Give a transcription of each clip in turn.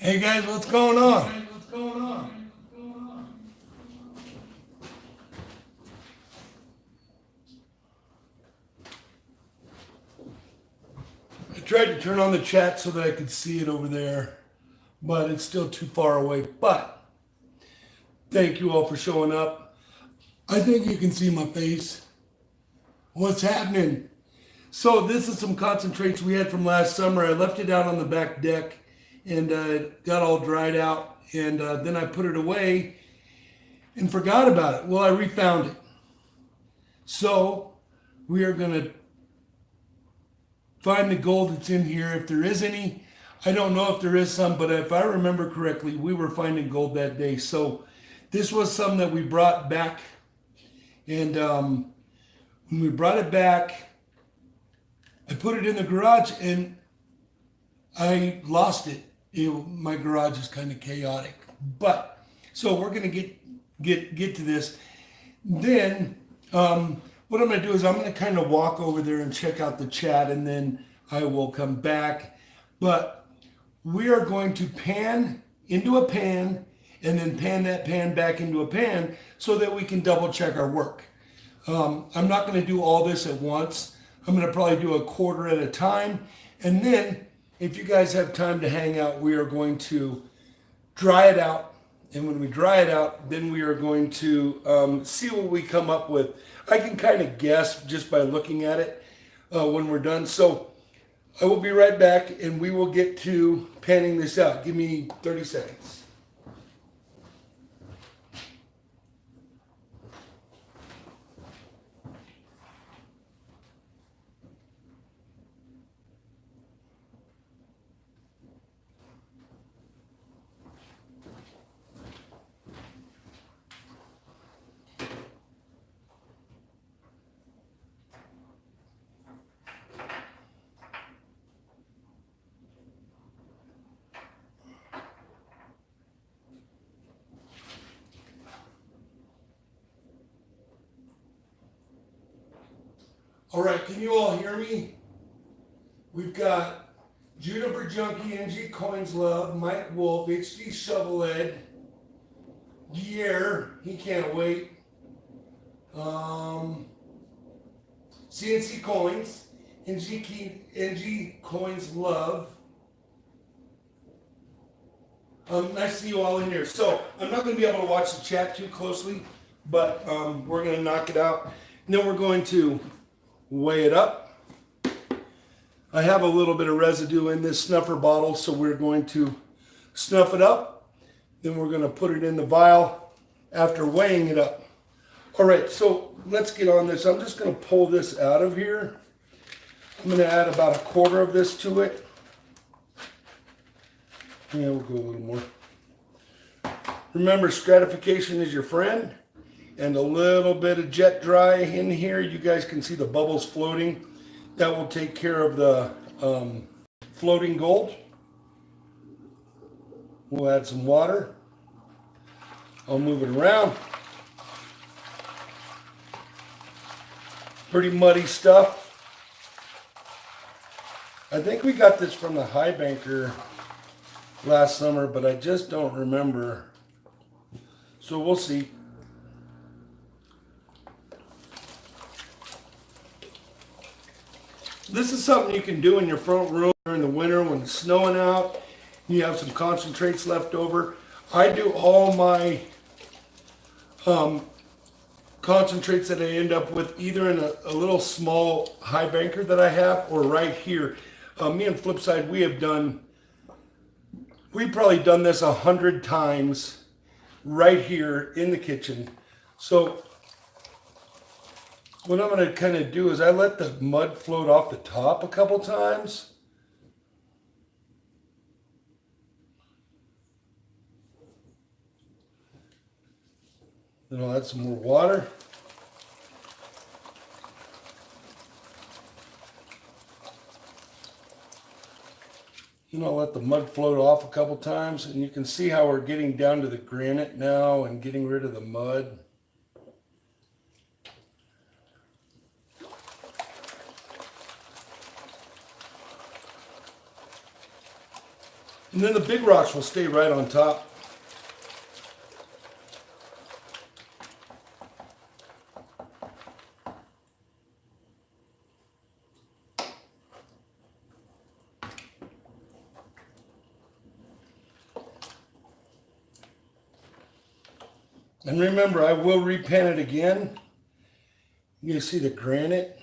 Hey guys, what's going on? I tried to turn on the chat so that I could see it over there, but it's still too far away. But thank you all for showing up. I think you can see my face. What's happening? So this is some concentrates we had from last summer. I left it out on the back deck and got all dried out. And then I put it away and forgot about it. Well, I refound it. So we are going to find the gold that's in here. If there is any, I don't know if there is some, but if I remember correctly, we were finding gold that day. So this was some that we brought back. And when we brought it back, I put it in the garage and I lost it. My garage is kind of chaotic. But so we're gonna get to this. Then what I'm gonna do is I'm gonna kind of walk over there and check out the chat, and then I will come back. But we are going to pan into a pan and then pan that pan back into a pan so that we can double check our work. I'm not going to do all this at once. I'm going to probably do a quarter at a time. And then if you guys have time to hang out, we are going to dry it out. And when we dry it out, then we are going to see what we come up with. I can kind of guess just by looking at it when we're done. So I will be right back and we will get to panning this out. Give me 30 seconds. All right, can you all hear me? We've got Juniper Junkie, NG Coins Love, Mike Wolf, HD Shovelhead, Gier, he can't wait. CNC Coins, NG Coins Love. Nice to see you all in here. So I'm not going to be able to watch the chat too closely, but we're going to knock it out. And then we're going to weigh it up. I have a little bit of residue in this snuffer bottle, so we're going to snuff it up. Then we're going to put it in the vial after weighing it up. All right, so let's get on this. I'm just going to pull this out of here. I'm going to add about a quarter of this to it. Yeah, we'll go a little more. Remember, stratification is your friend. And a little bit of jet dry in here. You guys can see the bubbles floating. That will take care of the floating gold. We'll add some water. I'll move it around. Pretty muddy stuff. I think we got this from the Highbanker last summer, but I just don't remember. So we'll see. This is something you can do in your front room during the winter when it's snowing out. You have some concentrates left over. I do all my concentrates that I end up with either in a little small Highbanker that I have or right here. Me and Flipside, we've probably done this 100 times right here in the kitchen. So what I'm going to kind of do is I let the mud float off the top a couple times. Then I'll add some more water. Then I'll let the mud float off a couple times, and you can see how we're getting down to the granite now and getting rid of the mud. And then the big rocks will stay right on top. And remember, I will repan it again. You can see the granite.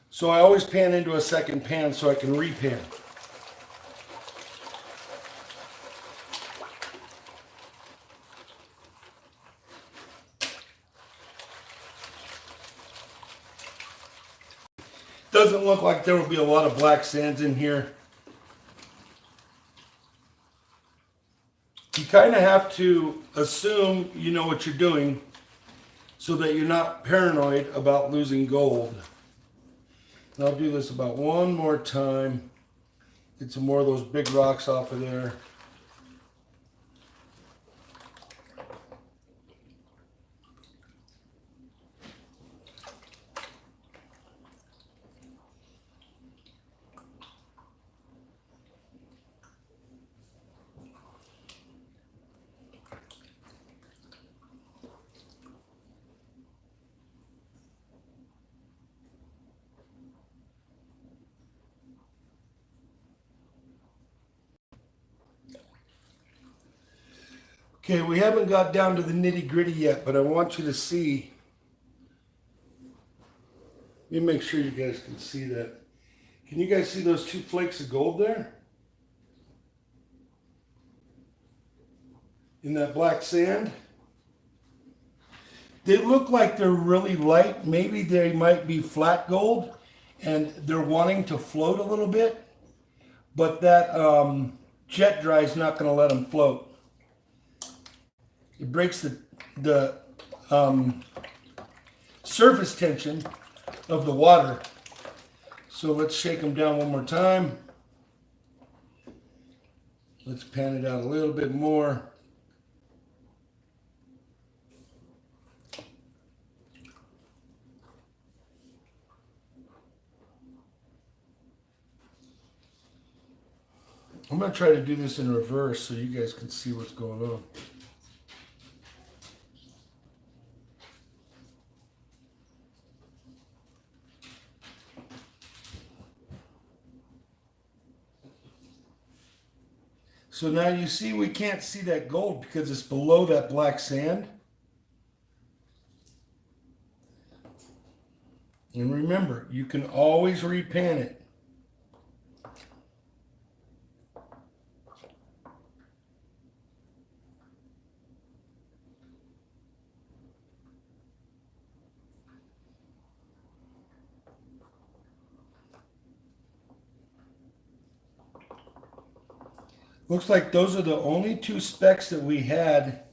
So I always pan into a second pan so I can repan. Doesn't look like there will be a lot of black sands in here. You kind of have to assume you know what you're doing so that you're not paranoid about losing gold. And I'll do this about one more time. Get some more of those big rocks off of there. Okay, we haven't got down to the nitty gritty yet, but I want you to see. Let me make sure you guys can see that. Can you guys see those two flakes of gold there? In that black sand? They look like they're really light. Maybe they might be flat gold and they're wanting to float a little bit, but that jet dry is not going to let them float. It breaks the surface tension of the water. So let's shake them down one more time. Let's pan it out a little bit more. I'm going to try to do this in reverse so you guys can see what's going on. So now you see we can't see that gold because it's below that black sand. And remember, you can always repan it. Looks like those are the only two specks that we had.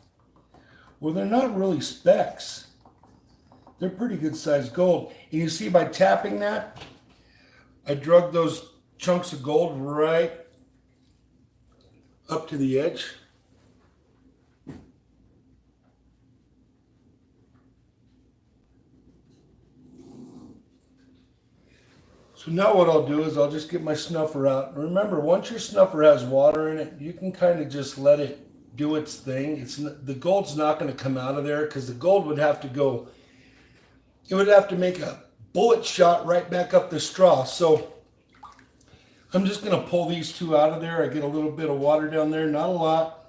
Well, they're not really specks. They're pretty good sized gold. And you see by tapping that, I drug those chunks of gold right up to the edge. So now what I'll do is I'll just get my snuffer out. Remember, once your snuffer has water in it, you can kind of just let it do its thing. The gold's not going to come out of there because the gold would have to go, it would have to make a bullet shot right back up the straw. So I'm just going to pull these two out of there. I get a little bit of water down there, not a lot.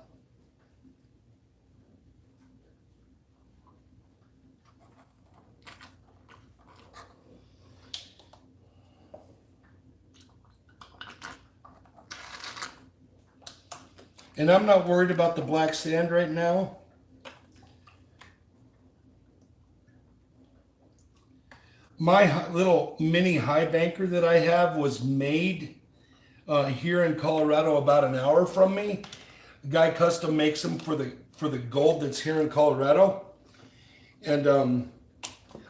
And I'm not worried about the black sand right now. My little mini Highbanker that I have was made here in Colorado about an hour from me. The guy custom makes them for the gold that's here in Colorado. And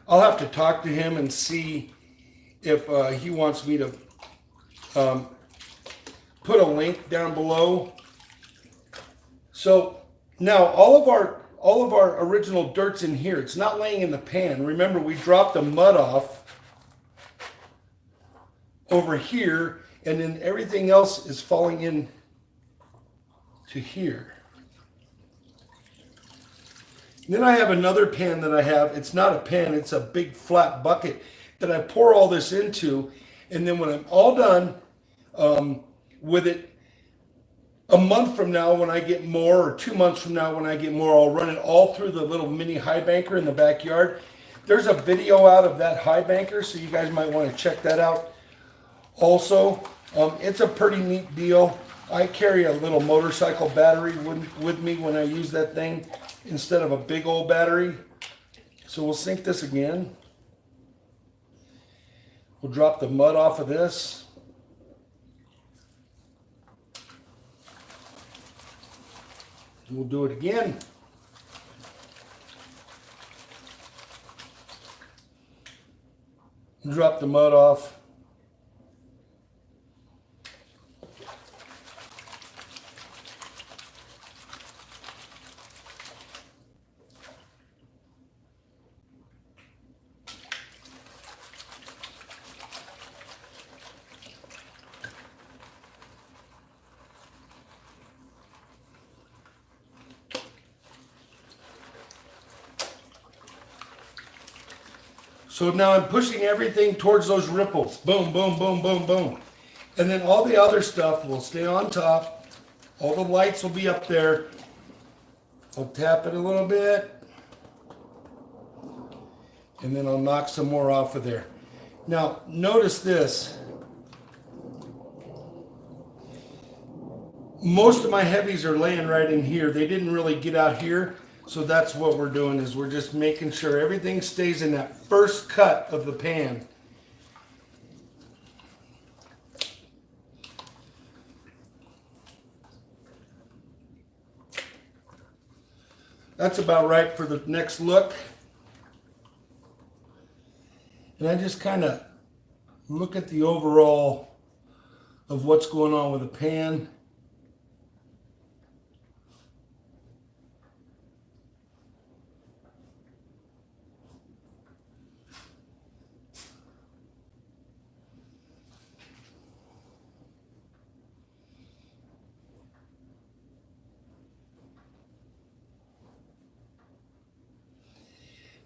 I'll have to talk to him and see if he wants me to put a link down below. So now all of our original dirt's in here. It's not laying in the pan. Remember, we dropped the mud off over here and then everything else is falling in to here. And then I have another pan that I have. It's not a pan, it's a big flat bucket that I pour all this into. And then when I'm all done with it, a month from now when I get more, or 2 months from now when I get more, I'll run it all through the little mini Highbanker in the backyard. There's a video out of that Highbanker, so you guys might want to check that out also. It's a pretty neat deal. I carry a little motorcycle battery with me when I use that thing instead of a big old battery. So we'll sink this again. We'll drop the mud off of this. We'll do it again. Drop the mud off. So now I'm pushing everything towards those ripples. Boom, boom, boom, boom, boom. And then all the other stuff will stay on top. All the lights will be up there. I'll tap it a little bit. And then I'll knock some more off of there. Now, notice this. Most of my heavies are laying right in here. They didn't really get out here. So that's what we're doing, is we're just making sure everything stays in that first cut of the pan. That's about right for the next look. And I just kind of look at the overall of what's going on with the pan.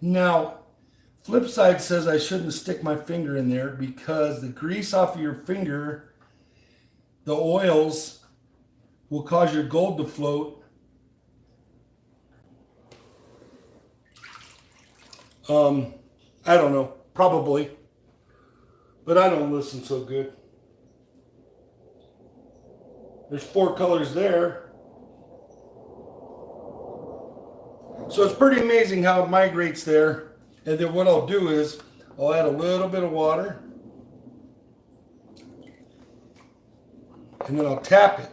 Now, flip side says I shouldn't stick my finger in there because the grease off of your finger, the oils, will cause your gold to float. I don't know, probably, but I don't listen so good. There's 4 colors there. So it's pretty amazing how it migrates there. And then what I'll do is I'll add a little bit of water. And then I'll tap it.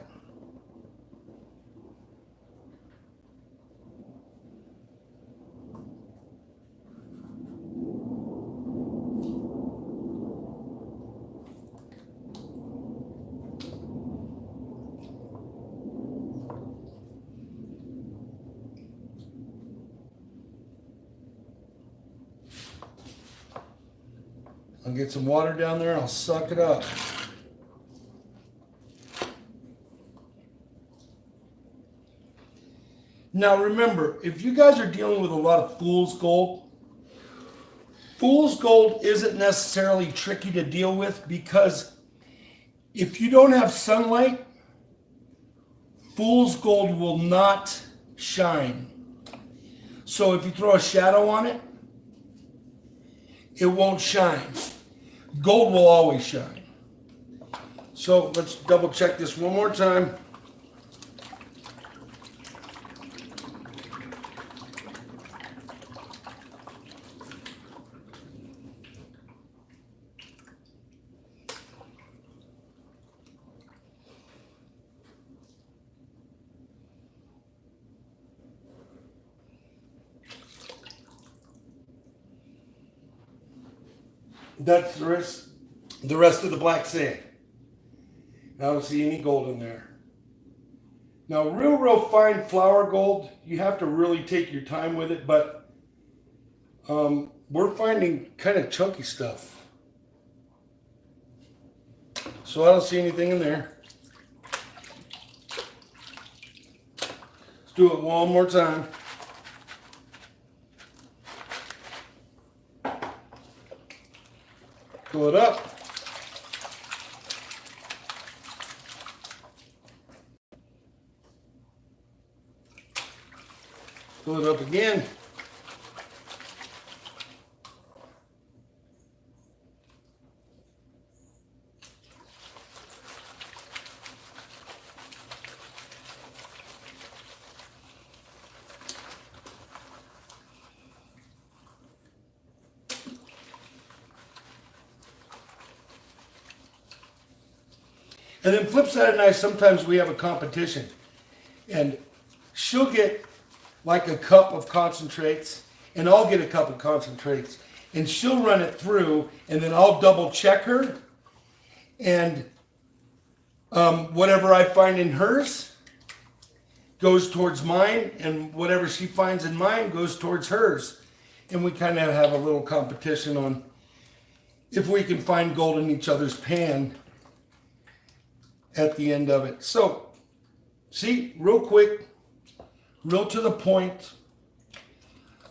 I'll get some water down there and I'll suck it up. Now remember, if you guys are dealing with a lot of fool's gold isn't necessarily tricky to deal with because if you don't have sunlight, fool's gold will not shine. So if you throw a shadow on it, it won't shine. Gold will always shine. So let's double check this one more time. That's the rest of the black sand. I don't see any gold in there. Now, real fine flour gold, you have to really take your time with it, but we're finding kind of chunky stuff. So I don't see anything in there. Let's do it one more time. Pull it up. Pull it up again. And then flip side and I, sometimes we have a competition. And she'll get like a cup of concentrates, and I'll get a cup of concentrates. And she'll run it through, and then I'll double check her. And whatever I find in hers goes towards mine, and whatever she finds in mine goes towards hers. And we kind of have a little competition on if we can find gold in each other's pan at the end of it. So, see, real quick, real to the point.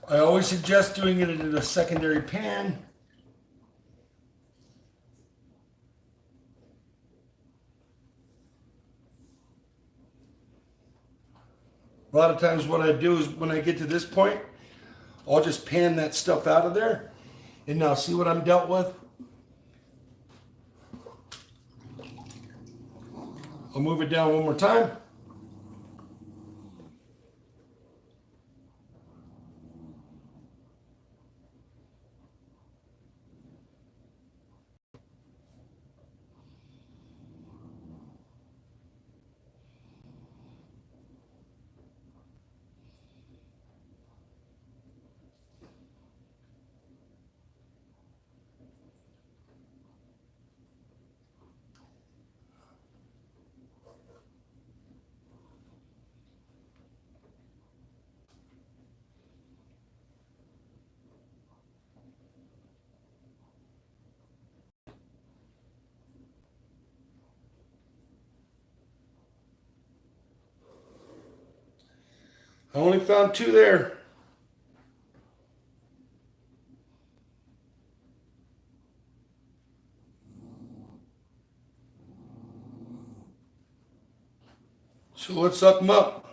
I always suggest doing it in a secondary pan. A lot of times what I do is when I get to this point, I'll just pan that stuff out of there. And now see what I'm dealt with? I'll move it down one more time. I only found 2 there. So let's suck them up.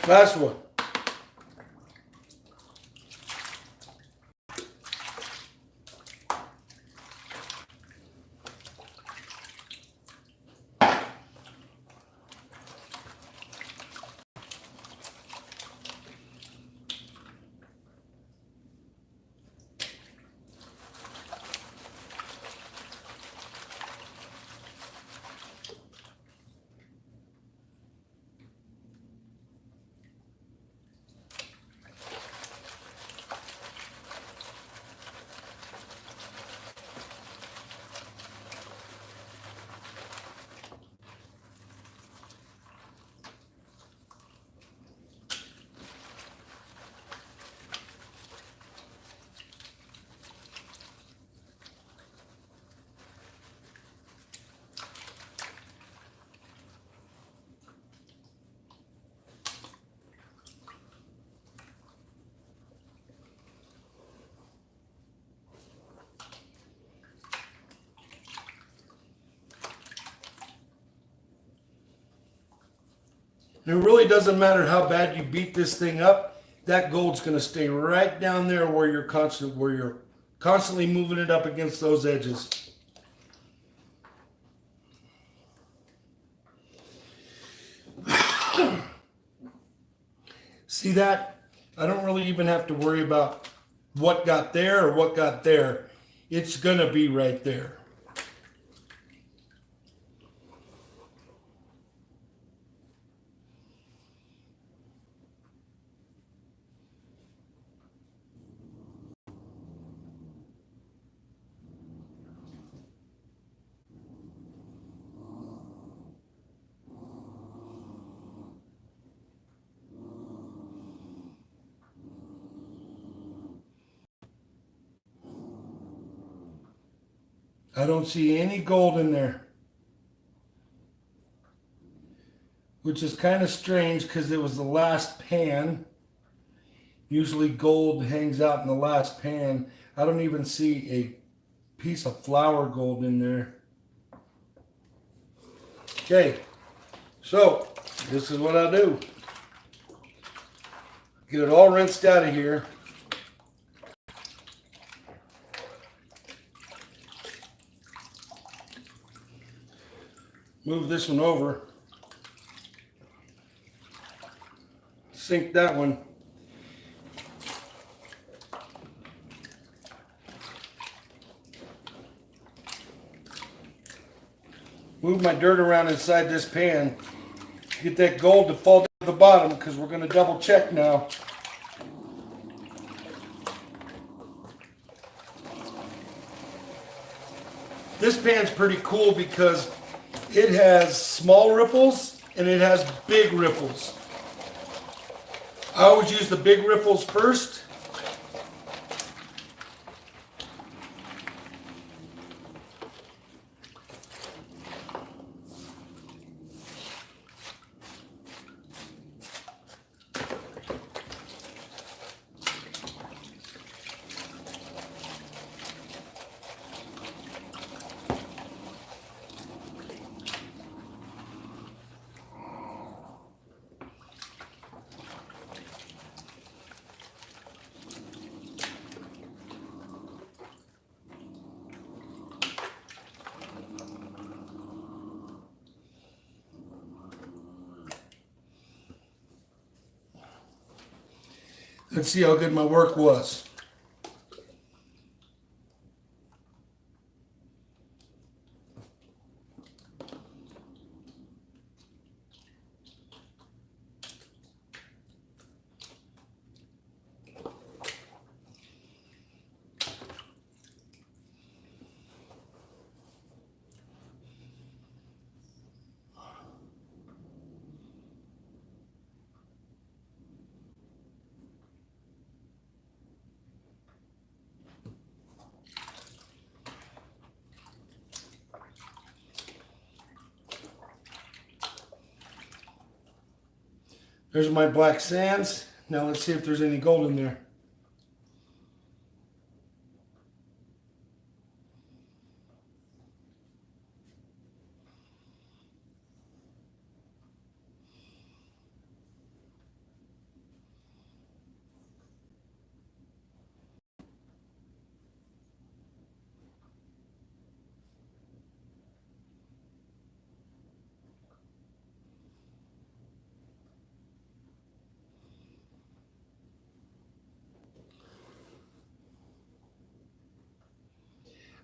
Last one. It really doesn't matter how bad you beat this thing up. That gold's going to stay right down there where you're constantly moving it up against those edges. See that? I don't really even have to worry about what got there or what got there. It's going to be right there. I don't see any gold in there, which is kind of strange because it was the last pan. Usually gold hangs out in the last pan. I don't even see a piece of flour gold in there. Okay, so this is what I'll do. Get it all rinsed out of here. Move this one over. Sink that one. Move my dirt around inside this pan. Get that gold to fall down to the bottom because we're going to double check now. This pan's pretty cool because it has small ripples and it has big ripples. I always use the big ripples first. Let's see how good my work was. There's my black sands. Now let's see if there's any gold in there.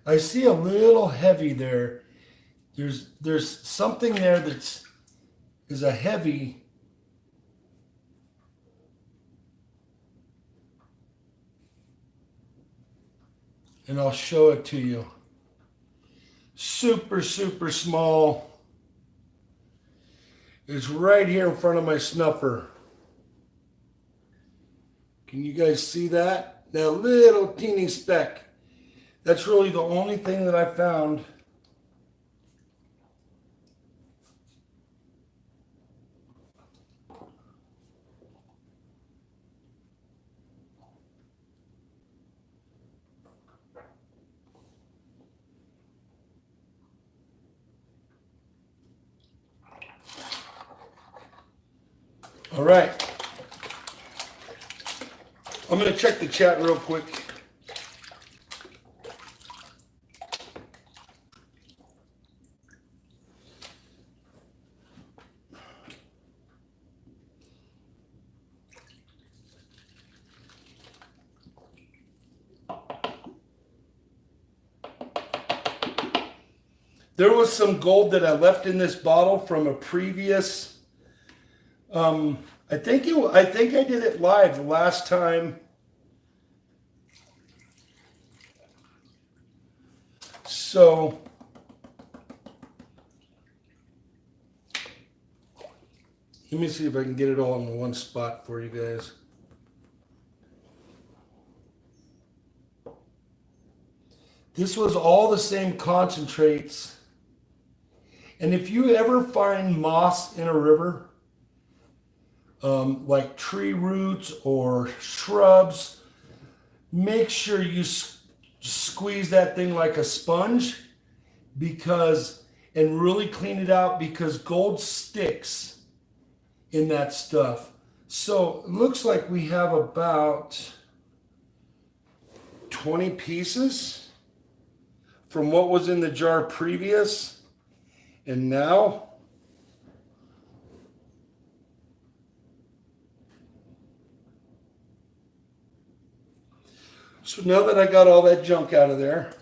I see a little heavy there. There's something there is a heavy. And I'll show it to you. Super, super small. It's right here in front of my snuffer. Can you guys see that? That little teeny speck. That's really the only thing that I found. All right. I'm going to check the chat real quick. There was some gold that I left in this bottle from a previous. I think I did it live the last time. So let me see if I can get it all in one spot for you guys. This was all the same concentrates. And if you ever find moss in a river, like tree roots or shrubs, make sure you squeeze that thing like a sponge, and really clean it out, because gold sticks in that stuff. So it looks like we have about 20 pieces from what was in the jar previous, and now so now that I got all that junk out of there,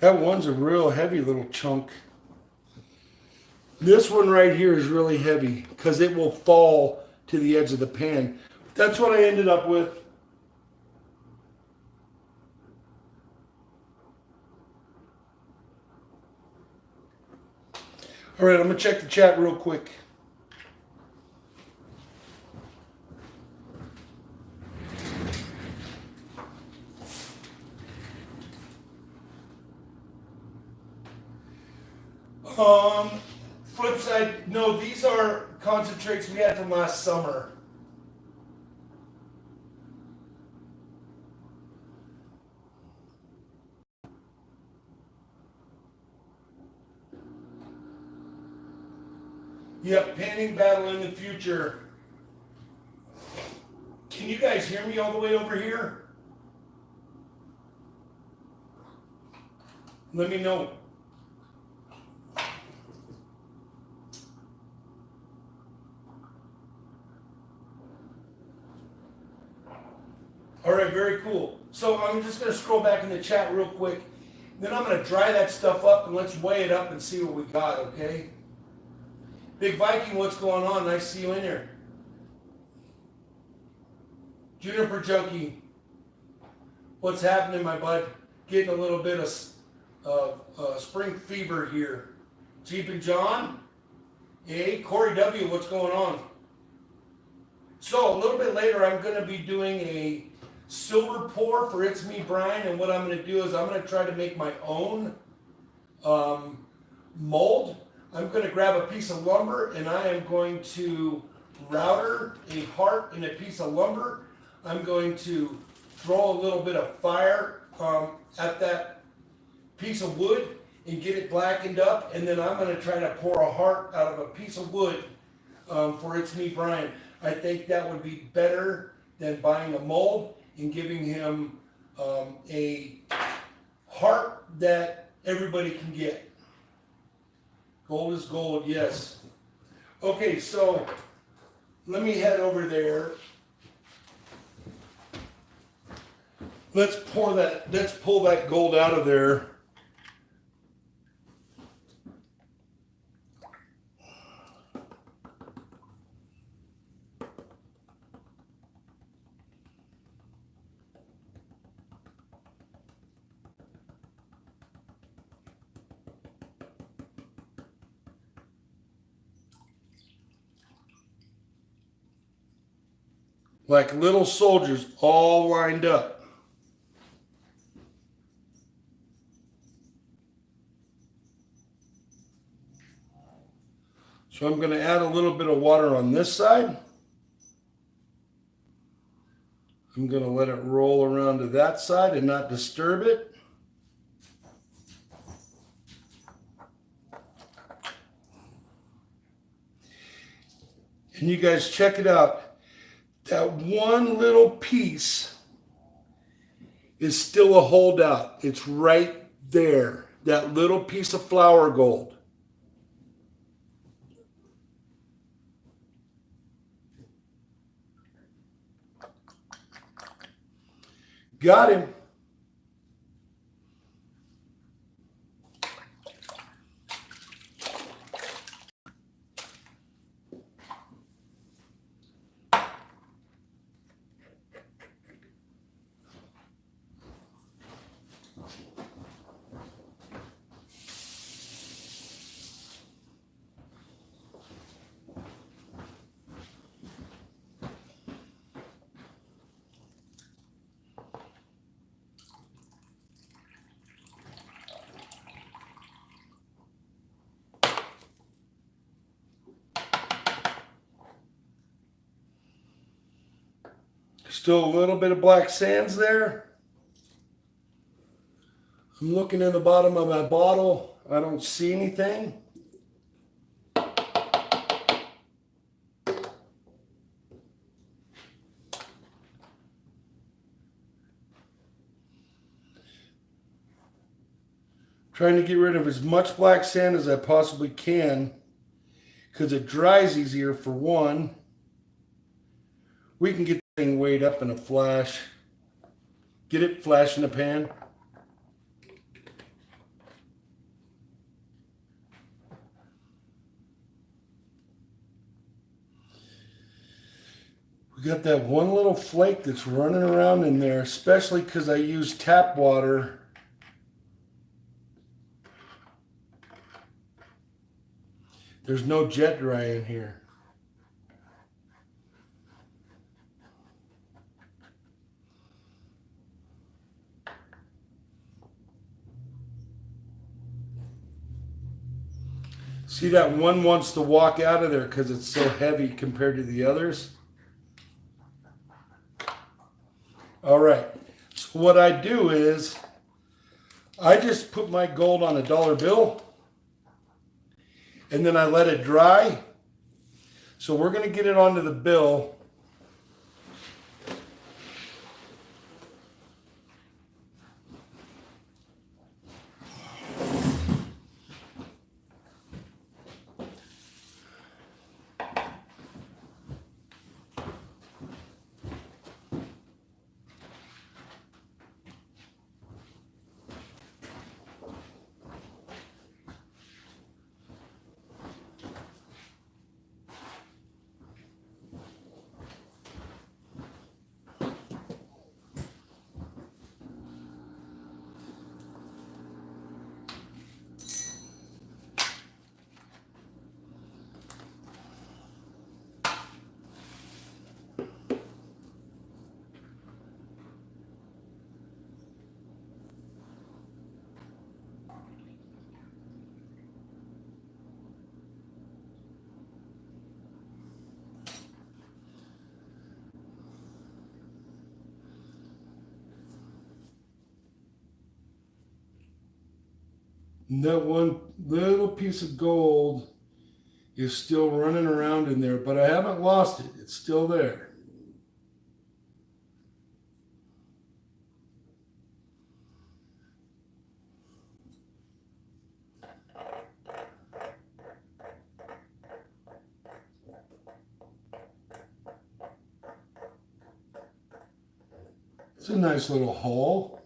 that one's a real heavy little chunk. This one right here is really heavy because it will fall to the edge of the pan. That's what I ended up with. All right, I'm going to check the chat real quick. Flip side, no, these are concentrates we had from last summer. Yep, panning battle in the future. Can you guys hear me all the way over here? Let me know. All right, very cool. So I'm just going to scroll back in the chat real quick. Then I'm going to dry that stuff up and let's weigh it up and see what we got, okay? Big Viking, what's going on? Nice to see you in here. Juniper Junkie, what's happening, my bud? Getting a little bit of spring fever here. Jeep and John? Hey, Corey W., what's going on? So a little bit later, I'm going to be doing a silver pour for It's Me Brian, and what I'm going to do is I'm going to try to make my own mold. I'm going to grab a piece of lumber and I am going to router a heart in a piece of lumber. I'm going to throw a little bit of fire at that piece of wood and get it blackened up, and then I'm going to try to pour a heart out of a piece of wood for It's Me Brian. I think that would be better than buying a mold and giving him a heart that everybody can get. Gold is gold, yes. Okay, so let me head over there. Let's pull that gold out of there. Like little soldiers all lined up. So I'm going to add a little bit of water on this side. I'm going to let it roll around to that side and not disturb it. And you guys check it out. That one little piece is still a holdout. It's right there. That little piece of flour gold. Got him. Still a little bit of black sands there. I'm looking in the bottom of my bottle. I don't see anything. Trying to get rid of as much black sand as I possibly can because it dries easier for one. We can get the thing weighed up in a flash. Get it, flash in the pan. We got that one little flake that's running around in there, especially because I use tap water. There's no jet dry in here. See, that one wants to walk out of there because it's so heavy compared to the others. All right, so what I do is I just put my gold on a dollar bill and then I let it dry. So we're going to get it onto the bill. And that one little piece of gold is still running around in there, but I haven't lost it. It's still there. It's a nice little hole.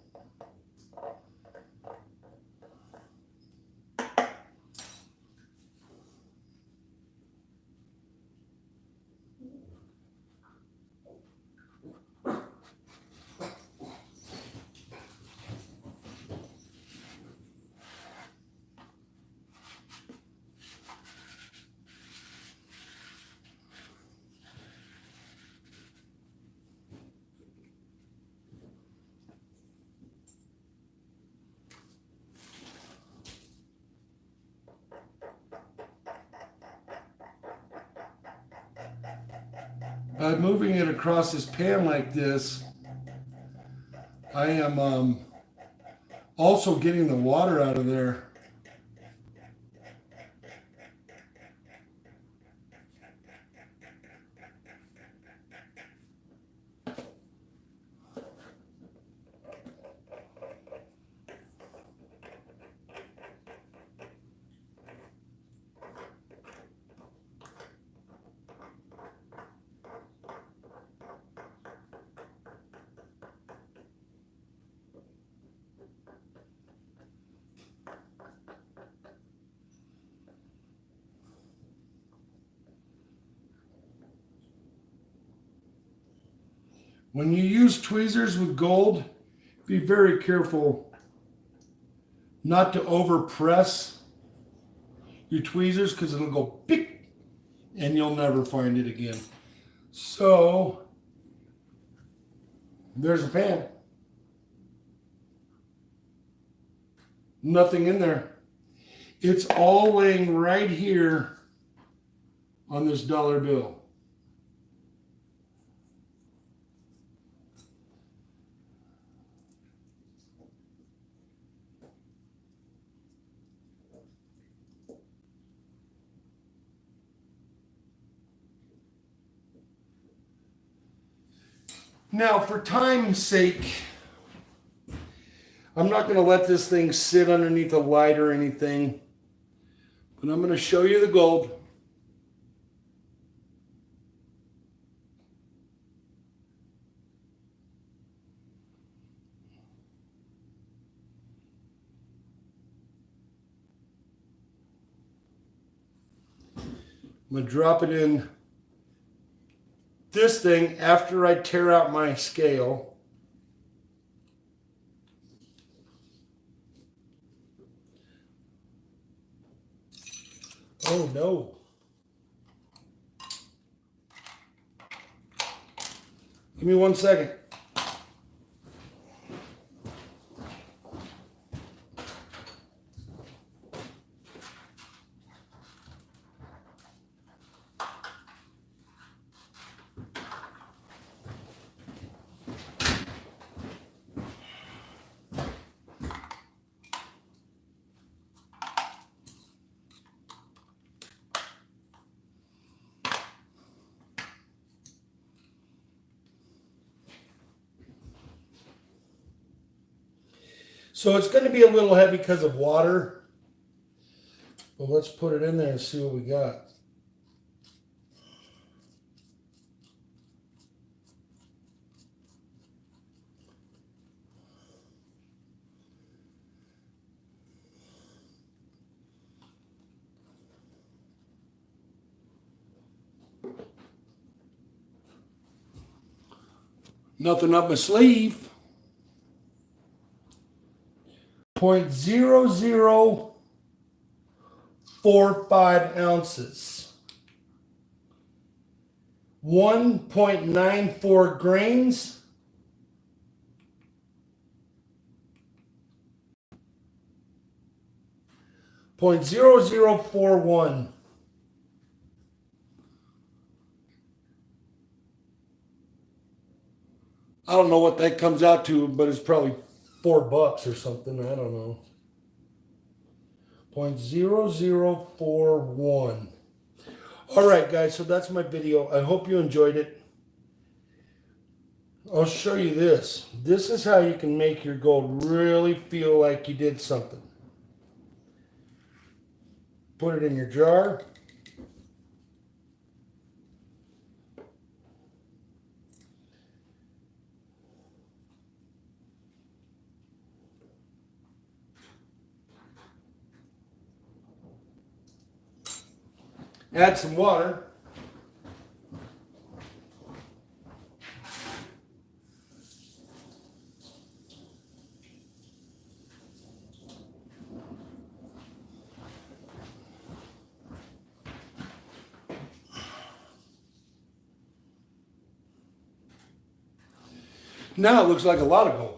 By moving it across this pan like this, I am also getting the water out of there. When you use tweezers with gold, be very careful not to over press your tweezers because it'll go pick and you'll never find it again. So there's a pan. Nothing in there. It's all laying right here on this dollar bill. Now, for time's sake, I'm not going to let this thing sit underneath a light or anything, but I'm going to show you the gold. I'm going to drop it in this thing after I tear out my scale. Oh no. Give me 1 second. So it's going to be a little heavy because of water. But let's put it in there and see what we got. Nothing up my sleeve. 0.0045 ounces. 1.94 grains. .0041. I don't know what that comes out to, but it's probably $4 or something. I don't know. 0.0041. All right, guys. So that's my video. I hope you enjoyed it. I'll show you this. This is how you can make your gold really feel like you did something. Put it in your jar. Add some water. Now it looks like a lot of gold.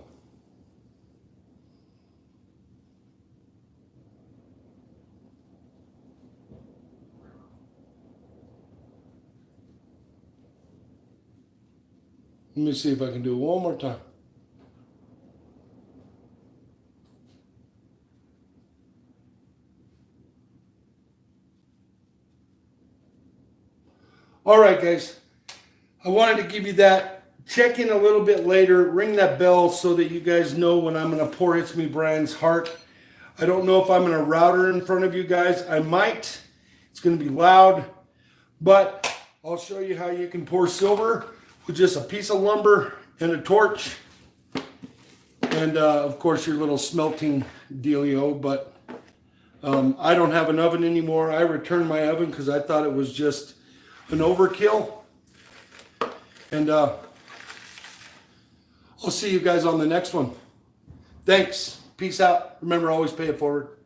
Let me see if I can do it one more time. All right, guys. I wanted to give you that. Check in a little bit later. Ring that bell so that you guys know when I'm going to pour It's Me Brian's Heart. I don't know if I'm going to router in front of you guys. I might. It's going to be loud. But I'll show you how you can pour silver with just a piece of lumber and a torch. And, of course, your little smelting dealio. But I don't have an oven anymore. I returned my oven because I thought it was just an overkill. And I'll see you guys on the next one. Thanks. Peace out. Remember, always pay it forward.